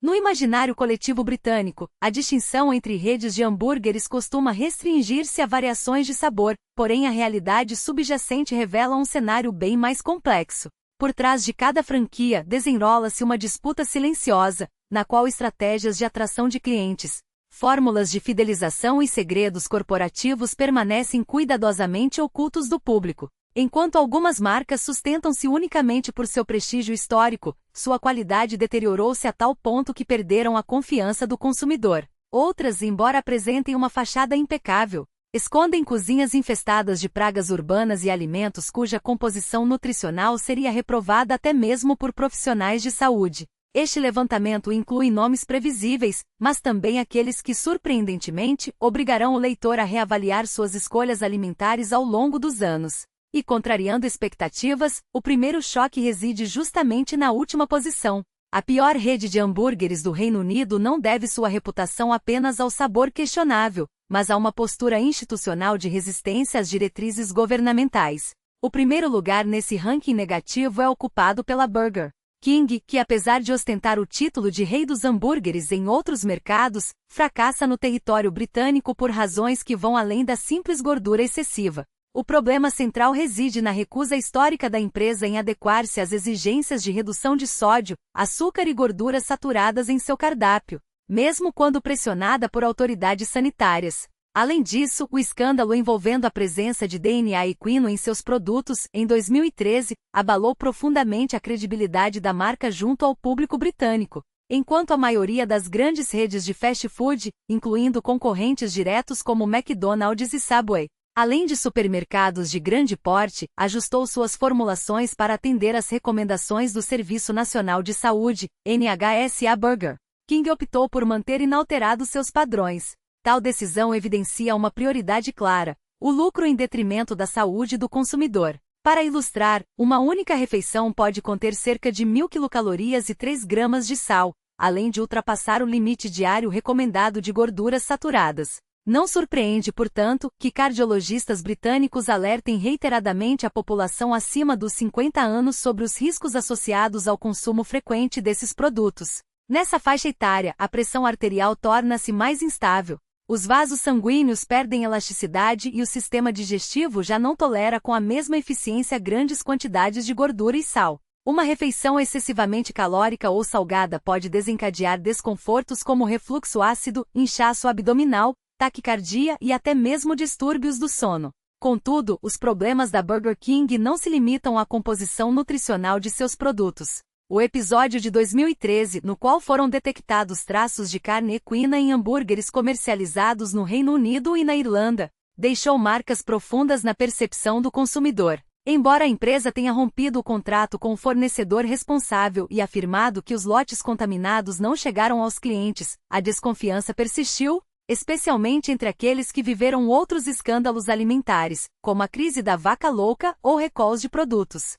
No imaginário coletivo britânico, a distinção entre redes de hambúrgueres costuma restringir-se a variações de sabor, porém a realidade subjacente revela um cenário bem mais complexo. Por trás de cada franquia desenrola-se uma disputa silenciosa, na qual estratégias de atração de clientes, fórmulas de fidelização e segredos corporativos permanecem cuidadosamente ocultos do público. Enquanto algumas marcas sustentam-se unicamente por seu prestígio histórico, sua qualidade deteriorou-se a tal ponto que perderam a confiança do consumidor. Outras, embora apresentem uma fachada impecável, escondem cozinhas infestadas de pragas urbanas e alimentos cuja composição nutricional seria reprovada até mesmo por profissionais de saúde. Este levantamento inclui nomes previsíveis, mas também aqueles que, surpreendentemente, obrigarão o leitor a reavaliar suas escolhas alimentares ao longo dos anos. E contrariando expectativas, o primeiro choque reside justamente na última posição. A pior rede de hambúrgueres do Reino Unido não deve sua reputação apenas ao sabor questionável, mas a uma postura institucional de resistência às diretrizes governamentais. O primeiro lugar nesse ranking negativo é ocupado pela Burger King, que apesar de ostentar o título de rei dos hambúrgueres em outros mercados, fracassa no território britânico por razões que vão além da simples gordura excessiva. O problema central reside na recusa histórica da empresa em adequar-se às exigências de redução de sódio, açúcar e gorduras saturadas em seu cardápio, mesmo quando pressionada por autoridades sanitárias. Além disso, o escândalo envolvendo a presença de DNA equino em seus produtos, em 2013, abalou profundamente a credibilidade da marca junto ao público britânico. Enquanto a maioria das grandes redes de fast food, incluindo concorrentes diretos como McDonald's e Subway, além de supermercados de grande porte, ajustou suas formulações para atender às recomendações do Serviço Nacional de Saúde, NHS. A Burger King optou por manter inalterados seus padrões. Tal decisão evidencia uma prioridade clara: o lucro em detrimento da saúde do consumidor. Para ilustrar, uma única refeição pode conter cerca de 1.000 quilocalorias e 3 gramas de sal, além de ultrapassar o limite diário recomendado de gorduras saturadas. Não surpreende, portanto, que cardiologistas britânicos alertem reiteradamente a população acima dos 50 anos sobre os riscos associados ao consumo frequente desses produtos. Nessa faixa etária, a pressão arterial torna-se mais instável, os vasos sanguíneos perdem elasticidade e o sistema digestivo já não tolera com a mesma eficiência grandes quantidades de gordura e sal. Uma refeição excessivamente calórica ou salgada pode desencadear desconfortos como refluxo ácido, inchaço abdominal, taquicardia e até mesmo distúrbios do sono. Contudo, os problemas da Burger King não se limitam à composição nutricional de seus produtos. O episódio de 2013, no qual foram detectados traços de carne equina em hambúrgueres comercializados no Reino Unido e na Irlanda, deixou marcas profundas na percepção do consumidor. Embora a empresa tenha rompido o contrato com o fornecedor responsável e afirmado que os lotes contaminados não chegaram aos clientes, a desconfiança persistiu, especialmente entre aqueles que viveram outros escândalos alimentares, como a crise da vaca louca ou recalls de produtos.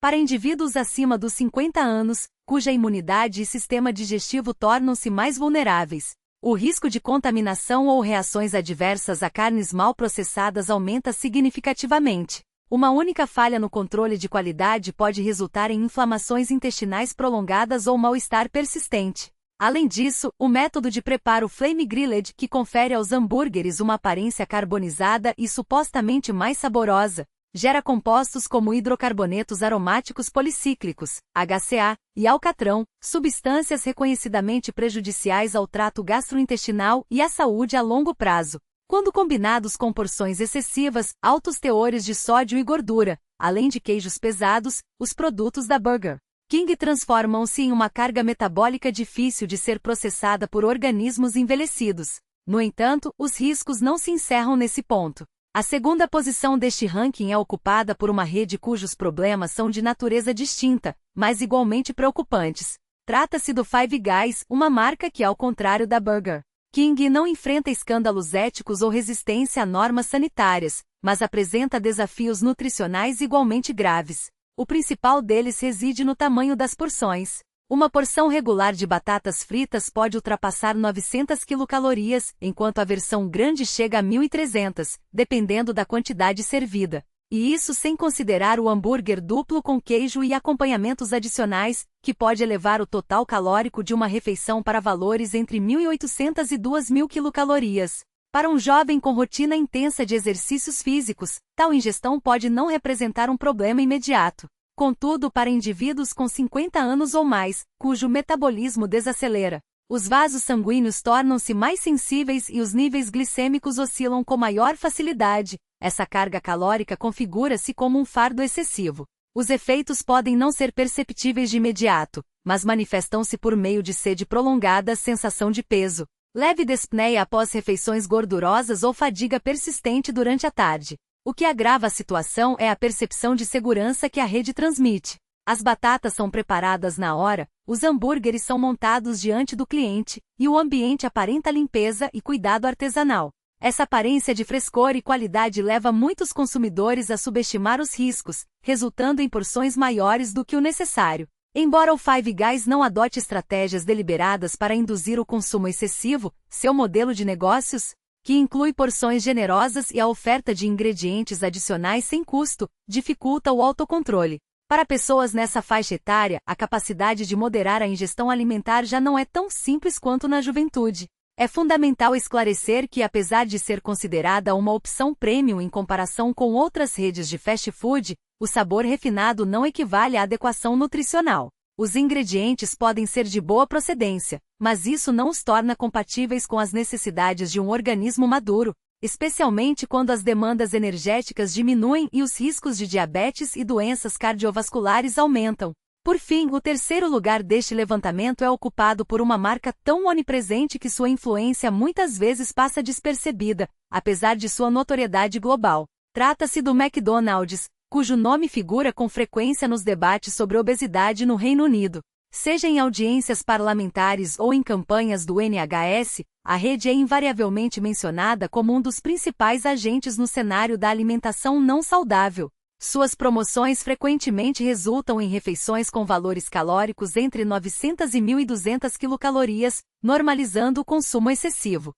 Para indivíduos acima dos 50 anos, cuja imunidade e sistema digestivo tornam-se mais vulneráveis, o risco de contaminação ou reações adversas a carnes mal processadas aumenta significativamente. Uma única falha no controle de qualidade pode resultar em inflamações intestinais prolongadas ou mal-estar persistente. Além disso, o método de preparo Flame Grilled, que confere aos hambúrgueres uma aparência carbonizada e supostamente mais saborosa, gera compostos como hidrocarbonetos aromáticos policíclicos, HCA, e alcatrão, substâncias reconhecidamente prejudiciais ao trato gastrointestinal e à saúde a longo prazo. Quando combinados com porções excessivas, altos teores de sódio e gordura, além de queijos pesados, os produtos da Burger King transformam-se em uma carga metabólica difícil de ser processada por organismos envelhecidos. No entanto, os riscos não se encerram nesse ponto. A segunda posição deste ranking é ocupada por uma rede cujos problemas são de natureza distinta, mas igualmente preocupantes. Trata-se do Five Guys, uma marca que, ao contrário da Burger King, não enfrenta escândalos éticos ou resistência a normas sanitárias, mas apresenta desafios nutricionais igualmente graves. O principal deles reside no tamanho das porções. Uma porção regular de batatas fritas pode ultrapassar 900 quilocalorias, enquanto a versão grande chega a 1.300, dependendo da quantidade servida. e isso sem considerar o hambúrguer duplo com queijo e acompanhamentos adicionais, que pode elevar o total calórico de uma refeição para valores entre 1.800 e 2.000 quilocalorias. Para um jovem com rotina intensa de exercícios físicos, tal ingestão pode não representar um problema imediato. Contudo, para indivíduos com 50 anos ou mais, cujo metabolismo desacelera, os vasos sanguíneos tornam-se mais sensíveis e os níveis glicêmicos oscilam com maior facilidade, essa carga calórica configura-se como um fardo excessivo. Os efeitos podem não ser perceptíveis de imediato, mas manifestam-se por meio de sede prolongada, sensação de peso, leve dispneia após refeições gordurosas ou fadiga persistente durante a tarde. O que agrava a situação é a percepção de segurança que a rede transmite. As batatas são preparadas na hora, os hambúrgueres são montados diante do cliente, e o ambiente aparenta limpeza e cuidado artesanal. Essa aparência de frescor e qualidade leva muitos consumidores a subestimar os riscos, resultando em porções maiores do que o necessário. Embora o Five Guys não adote estratégias deliberadas para induzir o consumo excessivo, seu modelo de negócios, que inclui porções generosas e a oferta de ingredientes adicionais sem custo, dificulta o autocontrole. Para pessoas nessa faixa etária, a capacidade de moderar a ingestão alimentar já não é tão simples quanto na juventude. É fundamental esclarecer que, apesar de ser considerada uma opção premium em comparação com outras redes de fast food, o sabor refinado não equivale à adequação nutricional. Os ingredientes podem ser de boa procedência, mas isso não os torna compatíveis com as necessidades de um organismo maduro, especialmente quando as demandas energéticas diminuem e os riscos de diabetes e doenças cardiovasculares aumentam. Por fim, o terceiro lugar deste levantamento é ocupado por uma marca tão onipresente que sua influência muitas vezes passa despercebida, apesar de sua notoriedade global. Trata-se do McDonald's, cujo nome figura com frequência nos debates sobre obesidade no Reino Unido. Seja em audiências parlamentares ou em campanhas do NHS, a rede é invariavelmente mencionada como um dos principais agentes no cenário da alimentação não saudável. Suas promoções frequentemente resultam em refeições com valores calóricos entre 900 e 1.200 quilocalorias, normalizando o consumo excessivo.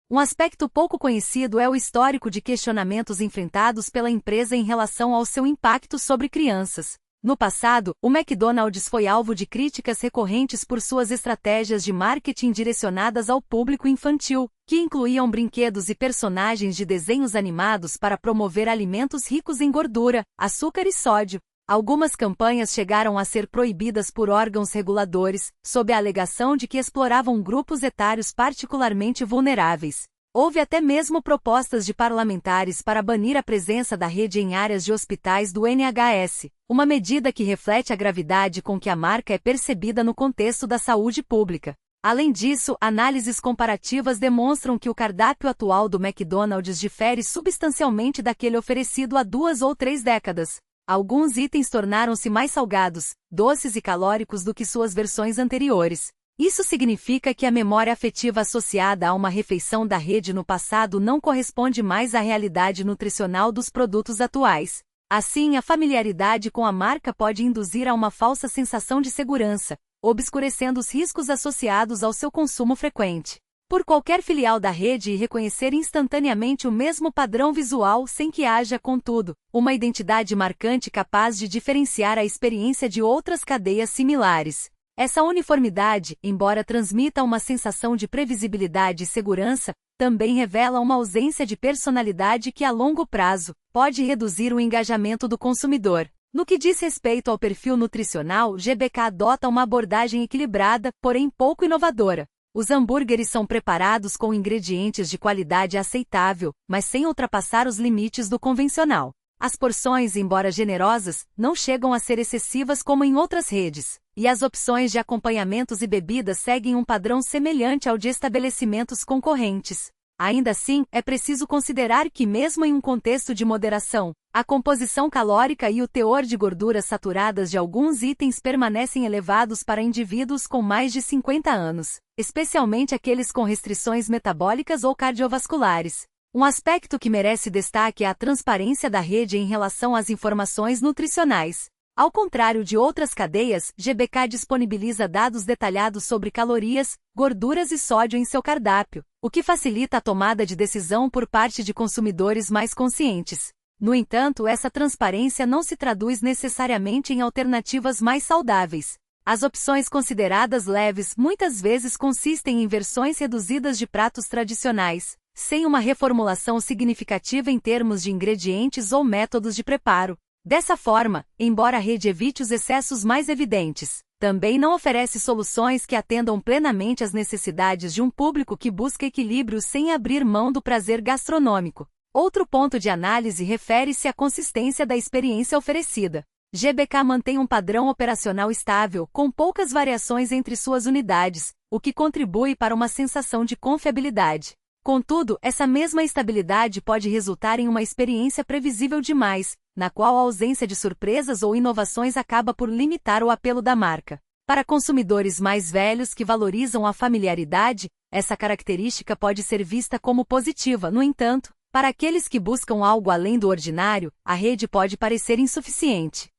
Um aspecto pouco conhecido é o histórico de questionamentos enfrentados pela empresa em relação ao seu impacto sobre crianças. No passado, o McDonald's foi alvo de críticas recorrentes por suas estratégias de marketing direcionadas ao público infantil, que incluíam brinquedos e personagens de desenhos animados para promover alimentos ricos em gordura, açúcar e sódio. Algumas campanhas chegaram a ser proibidas por órgãos reguladores, sob a alegação de que exploravam grupos etários particularmente vulneráveis. Houve até mesmo propostas de parlamentares para banir a presença da rede em áreas de hospitais do NHS, uma medida que reflete a gravidade com que a marca é percebida no contexto da saúde pública. Além disso, análises comparativas demonstram que o cardápio atual do McDonald's difere substancialmente daquele oferecido há 2 ou 3 décadas. Alguns itens tornaram-se mais salgados, doces e calóricos do que suas versões anteriores. Isso significa que a memória afetiva associada a uma refeição da rede no passado não corresponde mais à realidade nutricional dos produtos atuais. Assim, a familiaridade com a marca pode induzir a uma falsa sensação de segurança, obscurecendo os riscos associados ao seu consumo frequente. Por qualquer filial da rede e reconhecer instantaneamente o mesmo padrão visual sem que haja, contudo, uma identidade marcante capaz de diferenciar a experiência de outras cadeias similares. Essa uniformidade, embora transmita uma sensação de previsibilidade e segurança, também revela uma ausência de personalidade que a longo prazo pode reduzir o engajamento do consumidor. No que diz respeito ao perfil nutricional, GBK adota uma abordagem equilibrada, porém pouco inovadora. Os hambúrgueres são preparados com ingredientes de qualidade aceitável, mas sem ultrapassar os limites do convencional. As porções, embora generosas, não chegam a ser excessivas como em outras redes, e as opções de acompanhamentos e bebidas seguem um padrão semelhante ao de estabelecimentos concorrentes. Ainda assim, é preciso considerar que, mesmo em um contexto de moderação, a composição calórica e o teor de gorduras saturadas de alguns itens permanecem elevados para indivíduos com mais de 50 anos, especialmente aqueles com restrições metabólicas ou cardiovasculares. Um aspecto que merece destaque é a transparência da rede em relação às informações nutricionais. Ao contrário de outras cadeias, GBK disponibiliza dados detalhados sobre calorias, gorduras e sódio em seu cardápio, o que facilita a tomada de decisão por parte de consumidores mais conscientes. No entanto, essa transparência não se traduz necessariamente em alternativas mais saudáveis. As opções consideradas leves muitas vezes consistem em versões reduzidas de pratos tradicionais, sem uma reformulação significativa em termos de ingredientes ou métodos de preparo. Dessa forma, embora a rede evite os excessos mais evidentes, também não oferece soluções que atendam plenamente às necessidades de um público que busca equilíbrio sem abrir mão do prazer gastronômico. Outro ponto de análise refere-se à consistência da experiência oferecida. GBK mantém um padrão operacional estável, com poucas variações entre suas unidades, o que contribui para uma sensação de confiabilidade. Contudo, essa mesma estabilidade pode resultar em uma experiência previsível demais, na qual a ausência de surpresas ou inovações acaba por limitar o apelo da marca. Para consumidores mais velhos que valorizam a familiaridade, essa característica pode ser vista como positiva. No entanto, para aqueles que buscam algo além do ordinário, a rede pode parecer insuficiente.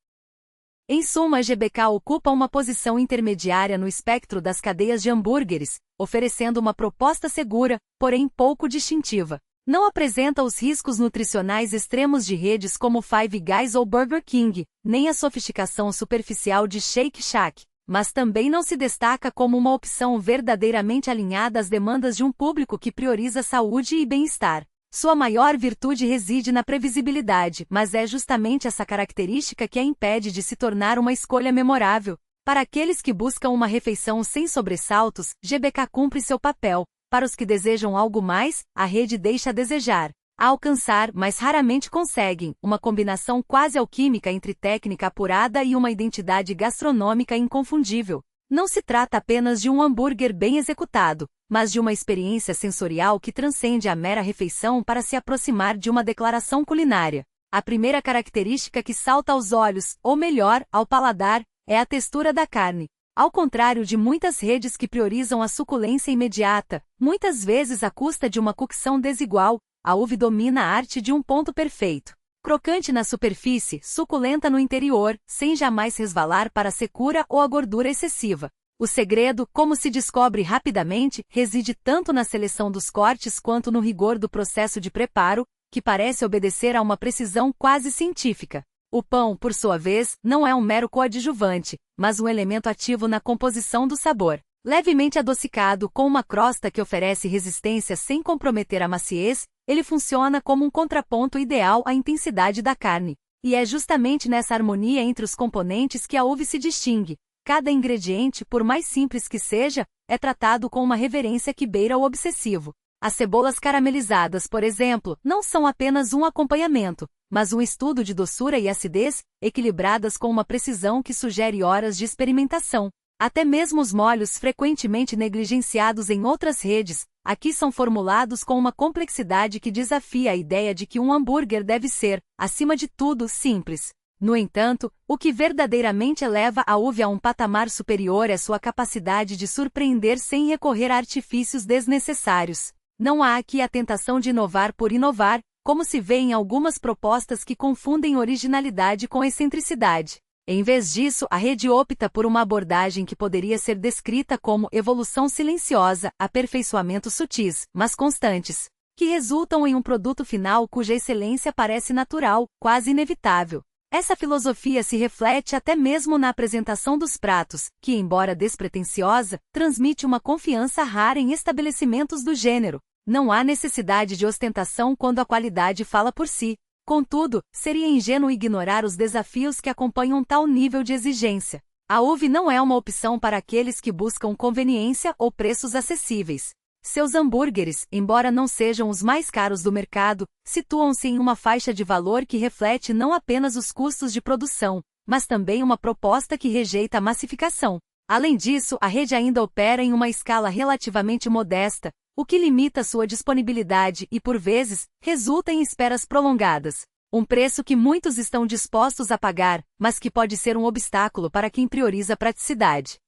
Em suma, a GBK ocupa uma posição intermediária no espectro das cadeias de hambúrgueres, oferecendo uma proposta segura, porém pouco distintiva. Não apresenta os riscos nutricionais extremos de redes como Five Guys ou Burger King, nem a sofisticação superficial de Shake Shack, mas também não se destaca como uma opção verdadeiramente alinhada às demandas de um público que prioriza saúde e bem-estar. Sua maior virtude reside na previsibilidade, mas é justamente essa característica que a impede de se tornar uma escolha memorável. Para aqueles que buscam uma refeição sem sobressaltos, GBK cumpre seu papel. Para os que desejam algo mais, a rede deixa a desejar. A alcançar, mas raramente conseguem, uma combinação quase alquímica entre técnica apurada e uma identidade gastronômica inconfundível. Não se trata apenas de um hambúrguer bem executado, mas de uma experiência sensorial que transcende a mera refeição para se aproximar de uma declaração culinária. A primeira característica que salta aos olhos, ou melhor, ao paladar, é a textura da carne. Ao contrário de muitas redes que priorizam a suculência imediata, muitas vezes à custa de uma cocção desigual, a UV domina a arte de um ponto perfeito. Crocante na superfície, suculenta no interior, sem jamais resvalar para a secura ou a gordura excessiva. O segredo, como se descobre rapidamente, reside tanto na seleção dos cortes quanto no rigor do processo de preparo, que parece obedecer a uma precisão quase científica. O pão, por sua vez, não é um mero coadjuvante, mas um elemento ativo na composição do sabor. Levemente adocicado com uma crosta que oferece resistência sem comprometer a maciez, ele funciona como um contraponto ideal à intensidade da carne. E é justamente nessa harmonia entre os componentes que a uva se distingue. Cada ingrediente, por mais simples que seja, é tratado com uma reverência que beira o obsessivo. As cebolas caramelizadas, por exemplo, não são apenas um acompanhamento, mas um estudo de doçura e acidez, equilibradas com uma precisão que sugere horas de experimentação. Até mesmo os molhos frequentemente negligenciados em outras redes, aqui são formulados com uma complexidade que desafia a ideia de que um hambúrguer deve ser, acima de tudo, simples. No entanto, o que verdadeiramente eleva a uva a um patamar superior é sua capacidade de surpreender sem recorrer a artifícios desnecessários. Não há aqui a tentação de inovar por inovar, como se vê em algumas propostas que confundem originalidade com excentricidade. Em vez disso, a rede opta por uma abordagem que poderia ser descrita como evolução silenciosa, aperfeiçoamentos sutis, mas constantes, que resultam em um produto final cuja excelência parece natural, quase inevitável. Essa filosofia se reflete até mesmo na apresentação dos pratos, que, embora despretensiosa, transmite uma confiança rara em estabelecimentos do gênero. Não há necessidade de ostentação quando a qualidade fala por si. Contudo, seria ingênuo ignorar os desafios que acompanham tal nível de exigência. A uva não é uma opção para aqueles que buscam conveniência ou preços acessíveis. Seus hambúrgueres, embora não sejam os mais caros do mercado, situam-se em uma faixa de valor que reflete não apenas os custos de produção, mas também uma proposta que rejeita a massificação. Além disso, a rede ainda opera em uma escala relativamente modesta, o que limita sua disponibilidade e, por vezes, resulta em esperas prolongadas. Um preço que muitos estão dispostos a pagar, mas que pode ser um obstáculo para quem prioriza a praticidade.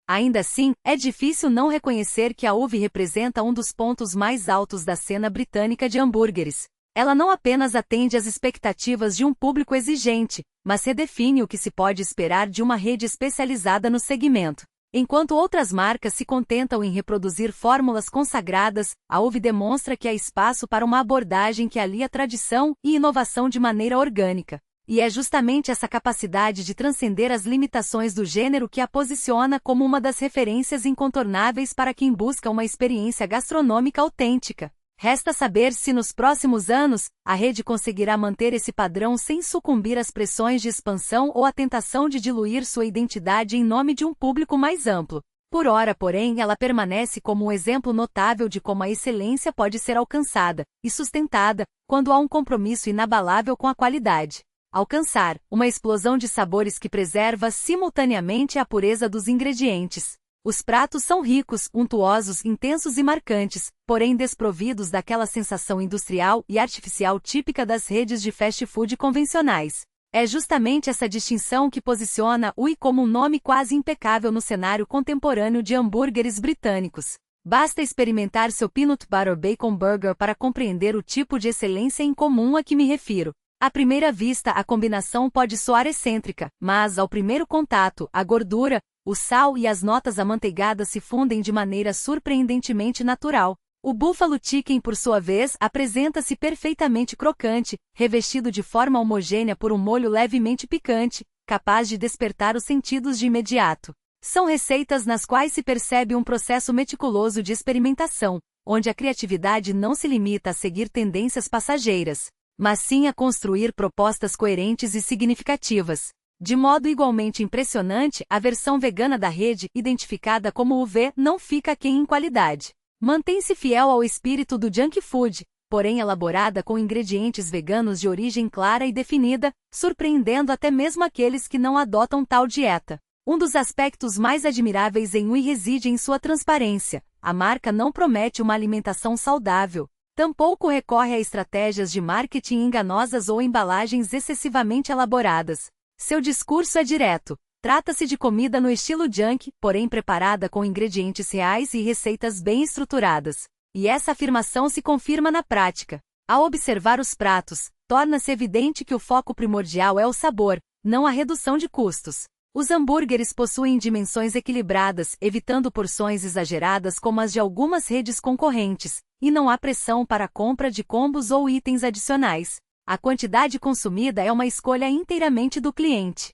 Ainda assim, é difícil não reconhecer que a uva representa um dos pontos mais altos da cena britânica de hambúrgueres. Ela não apenas atende às expectativas de um público exigente, mas redefine o que se pode esperar de uma rede especializada no segmento. Enquanto outras marcas se contentam em reproduzir fórmulas consagradas, a UV demonstra que há espaço para uma abordagem que alia tradição e inovação de maneira orgânica. E é justamente essa capacidade de transcender as limitações do gênero que a posiciona como uma das referências incontornáveis para quem busca uma experiência gastronômica autêntica. Resta saber se nos próximos anos, a rede conseguirá manter esse padrão sem sucumbir às pressões de expansão ou à tentação de diluir sua identidade em nome de um público mais amplo. Por ora, porém, ela permanece como um exemplo notável de como a excelência pode ser alcançada e sustentada quando há um compromisso inabalável com a qualidade. Alcançar uma explosão de sabores que preserva simultaneamente a pureza dos ingredientes. Os pratos são ricos, untuosos, intensos e marcantes, porém desprovidos daquela sensação industrial e artificial típica das redes de fast food convencionais. É justamente essa distinção que posiciona UI como um nome quase impecável no cenário contemporâneo de hambúrgueres britânicos. Basta experimentar seu Peanut Butter Bacon Burger para compreender o tipo de excelência em comum a que me refiro. À primeira vista, a combinação pode soar excêntrica, mas, ao primeiro contato, a gordura, o sal e as notas amanteigadas se fundem de maneira surpreendentemente natural. O Buffalo Chicken, por sua vez, apresenta-se perfeitamente crocante, revestido de forma homogênea por um molho levemente picante, capaz de despertar os sentidos de imediato. São receitas nas quais se percebe um processo meticuloso de experimentação, onde a criatividade não se limita a seguir tendências passageiras, mas sim a construir propostas coerentes e significativas. De modo igualmente impressionante, a versão vegana da rede, identificada como UV, não fica aquém em qualidade. Mantém-se fiel ao espírito do junk food, porém elaborada com ingredientes veganos de origem clara e definida, surpreendendo até mesmo aqueles que não adotam tal dieta. Um dos aspectos mais admiráveis em UI reside em sua transparência. A marca não promete uma alimentação saudável. Tampouco recorre a estratégias de marketing enganosas ou embalagens excessivamente elaboradas. Seu discurso é direto. Trata-se de comida no estilo junk, porém preparada com ingredientes reais e receitas bem estruturadas. E essa afirmação se confirma na prática. Ao observar os pratos, torna-se evidente que o foco primordial é o sabor, não a redução de custos. Os hambúrgueres possuem dimensões equilibradas, evitando porções exageradas como as de algumas redes concorrentes, e não há pressão para a compra de combos ou itens adicionais. A quantidade consumida é uma escolha inteiramente do cliente.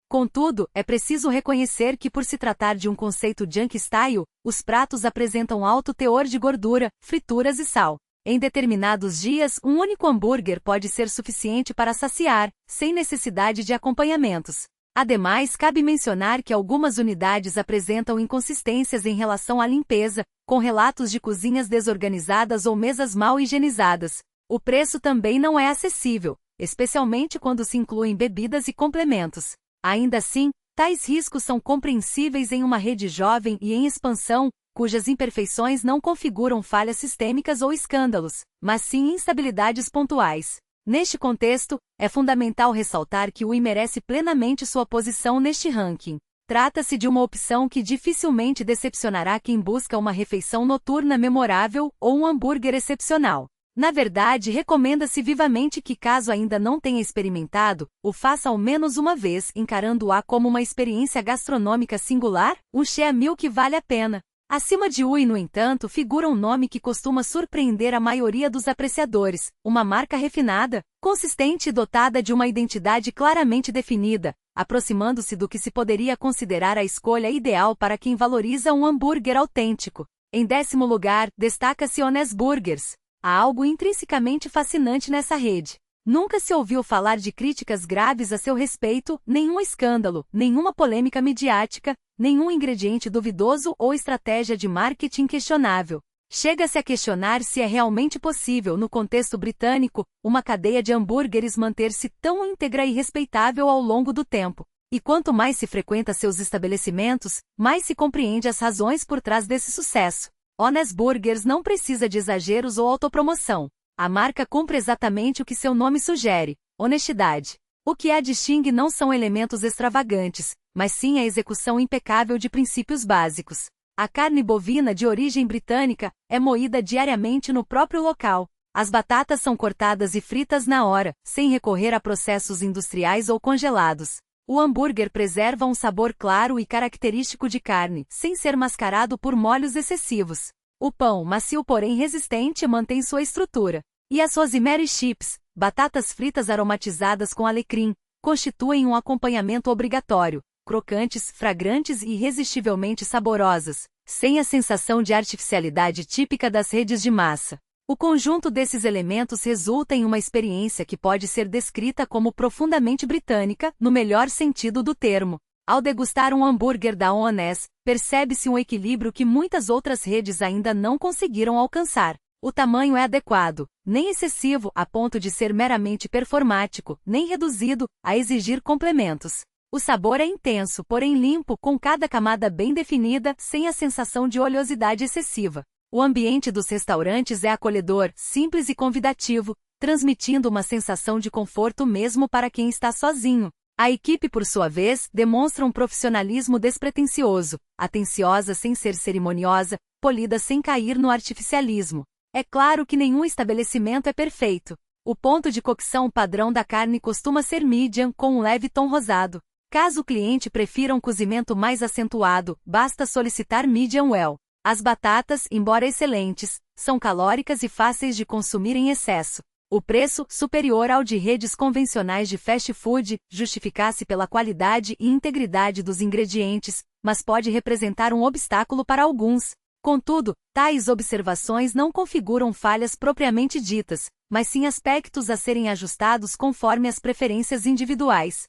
Contudo, é preciso reconhecer que, por se tratar de um conceito junk style, os pratos apresentam alto teor de gordura, frituras e sal. Em determinados dias, um único hambúrguer pode ser suficiente para saciar, sem necessidade de acompanhamentos. Ademais, cabe mencionar que algumas unidades apresentam inconsistências em relação à limpeza, com relatos de cozinhas desorganizadas ou mesas mal higienizadas. O preço também não é acessível, especialmente quando se incluem bebidas e complementos. Ainda assim, tais riscos são compreensíveis em uma rede jovem e em expansão, cujas imperfeições não configuram falhas sistêmicas ou escândalos, mas sim instabilidades pontuais. Neste contexto, é fundamental ressaltar que o UI merece plenamente sua posição neste ranking. Trata-se de uma opção que dificilmente decepcionará quem busca uma refeição noturna memorável ou um hambúrguer excepcional. Na verdade, recomenda-se vivamente que, caso ainda não tenha experimentado, o faça ao menos uma vez, encarando-a como uma experiência gastronômica singular, um shea meal que vale a pena. Acima de UI, no entanto, figura um nome que costuma surpreender a maioria dos apreciadores, uma marca refinada, consistente e dotada de uma identidade claramente definida, aproximando-se do que se poderia considerar a escolha ideal para quem valoriza um hambúrguer autêntico. Em 10º lugar, destaca-se Honest Burgers. Há algo intrinsecamente fascinante nessa rede. Nunca se ouviu falar de críticas graves a seu respeito, nenhum escândalo, nenhuma polêmica midiática, nenhum ingrediente duvidoso ou estratégia de marketing questionável. Chega-se a questionar se é realmente possível, no contexto britânico, uma cadeia de hambúrgueres manter-se tão íntegra e respeitável ao longo do tempo. E quanto mais se frequenta seus estabelecimentos, mais se compreende as razões por trás desse sucesso. Honest Burgers não precisa de exageros ou autopromoção. A marca cumpre exatamente o que seu nome sugere: honestidade. O que a distingue não são elementos extravagantes, mas sim a execução impecável de princípios básicos. A carne bovina de origem britânica é moída diariamente no próprio local. As batatas são cortadas e fritas na hora, sem recorrer a processos industriais ou congelados. O hambúrguer preserva um sabor claro e característico de carne, sem ser mascarado por molhos excessivos. O pão, macio porém resistente, mantém sua estrutura. E as rosemary chips, batatas fritas aromatizadas com alecrim, constituem um acompanhamento obrigatório, crocantes, fragrantes e irresistivelmente saborosas, sem a sensação de artificialidade típica das redes de massa. O conjunto desses elementos resulta em uma experiência que pode ser descrita como profundamente britânica, no melhor sentido do termo. Ao degustar um hambúrguer da Honest, percebe-se um equilíbrio que muitas outras redes ainda não conseguiram alcançar. O tamanho é adequado, nem excessivo a ponto de ser meramente performático, nem reduzido a exigir complementos. O sabor é intenso, porém limpo, com cada camada bem definida, sem a sensação de oleosidade excessiva. O ambiente dos restaurantes é acolhedor, simples e convidativo, transmitindo uma sensação de conforto mesmo para quem está sozinho. A equipe, por sua vez, demonstra um profissionalismo despretensioso, atenciosa sem ser cerimoniosa, polida sem cair no artificialismo. É claro que nenhum estabelecimento é perfeito. O ponto de cocção padrão da carne costuma ser medium, com um leve tom rosado. Caso o cliente prefira um cozimento mais acentuado, basta solicitar medium well. As batatas, embora excelentes, são calóricas e fáceis de consumir em excesso. O preço, superior ao de redes convencionais de fast food, justifica-se pela qualidade e integridade dos ingredientes, mas pode representar um obstáculo para alguns. Contudo, tais observações não configuram falhas propriamente ditas, mas sim aspectos a serem ajustados conforme as preferências individuais.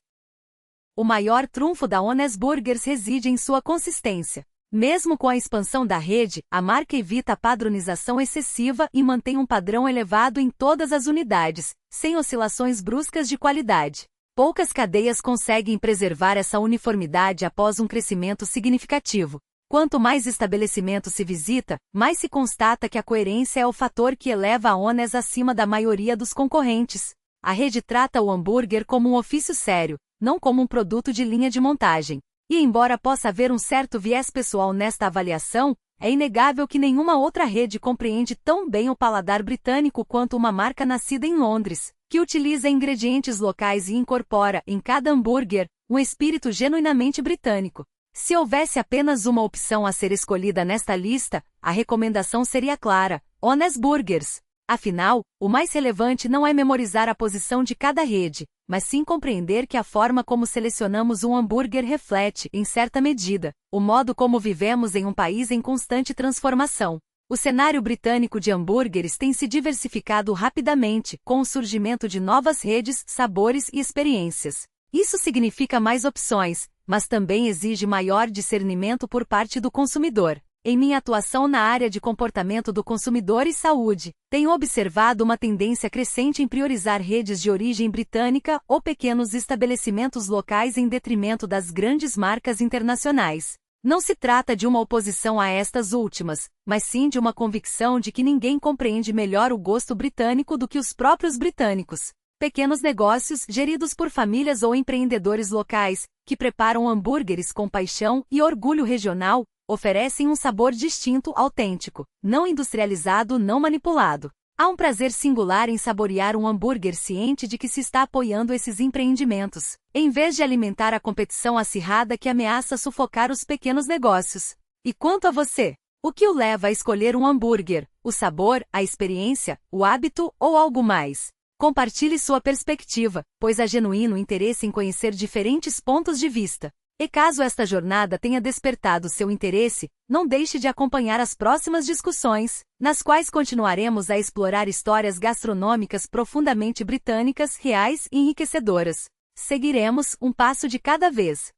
O maior trunfo da Honest Burgers reside em sua consistência. Mesmo com a expansão da rede, a marca evita a padronização excessiva e mantém um padrão elevado em todas as unidades, sem oscilações bruscas de qualidade. Poucas cadeias conseguem preservar essa uniformidade após um crescimento significativo. Quanto mais estabelecimentos se visita, mais se constata que a coerência é o fator que eleva a Honest acima da maioria dos concorrentes. A rede trata o hambúrguer como um ofício sério, não como um produto de linha de montagem. E embora possa haver um certo viés pessoal nesta avaliação, é inegável que nenhuma outra rede compreende tão bem o paladar britânico quanto uma marca nascida em Londres, que utiliza ingredientes locais e incorpora, em cada hambúrguer, um espírito genuinamente britânico. Se houvesse apenas uma opção a ser escolhida nesta lista, a recomendação seria clara: Honest Burgers. Afinal, o mais relevante não é memorizar a posição de cada rede, mas sim compreender que a forma como selecionamos um hambúrguer reflete, em certa medida, o modo como vivemos em um país em constante transformação. O cenário britânico de hambúrgueres tem se diversificado rapidamente, com o surgimento de novas redes, sabores e experiências. Isso significa mais opções, mas também exige maior discernimento por parte do consumidor. Em minha atuação na área de comportamento do consumidor e saúde, tenho observado uma tendência crescente em priorizar redes de origem britânica ou pequenos estabelecimentos locais em detrimento das grandes marcas internacionais. Não se trata de uma oposição a estas últimas, mas sim de uma convicção de que ninguém compreende melhor o gosto britânico do que os próprios britânicos. Pequenos negócios geridos por famílias ou empreendedores locais, que preparam hambúrgueres com paixão e orgulho regional, oferecem um sabor distinto, autêntico, não industrializado, não manipulado. Há um prazer singular em saborear um hambúrguer ciente de que se está apoiando esses empreendimentos, em vez de alimentar a competição acirrada que ameaça sufocar os pequenos negócios. E quanto a você? O que o leva a escolher um hambúrguer? O sabor, a experiência, o hábito ou algo mais? Compartilhe sua perspectiva, pois há genuíno interesse em conhecer diferentes pontos de vista. E caso esta jornada tenha despertado seu interesse, não deixe de acompanhar as próximas discussões, nas quais continuaremos a explorar histórias gastronômicas profundamente britânicas, reais e enriquecedoras. Seguiremos um passo de cada vez.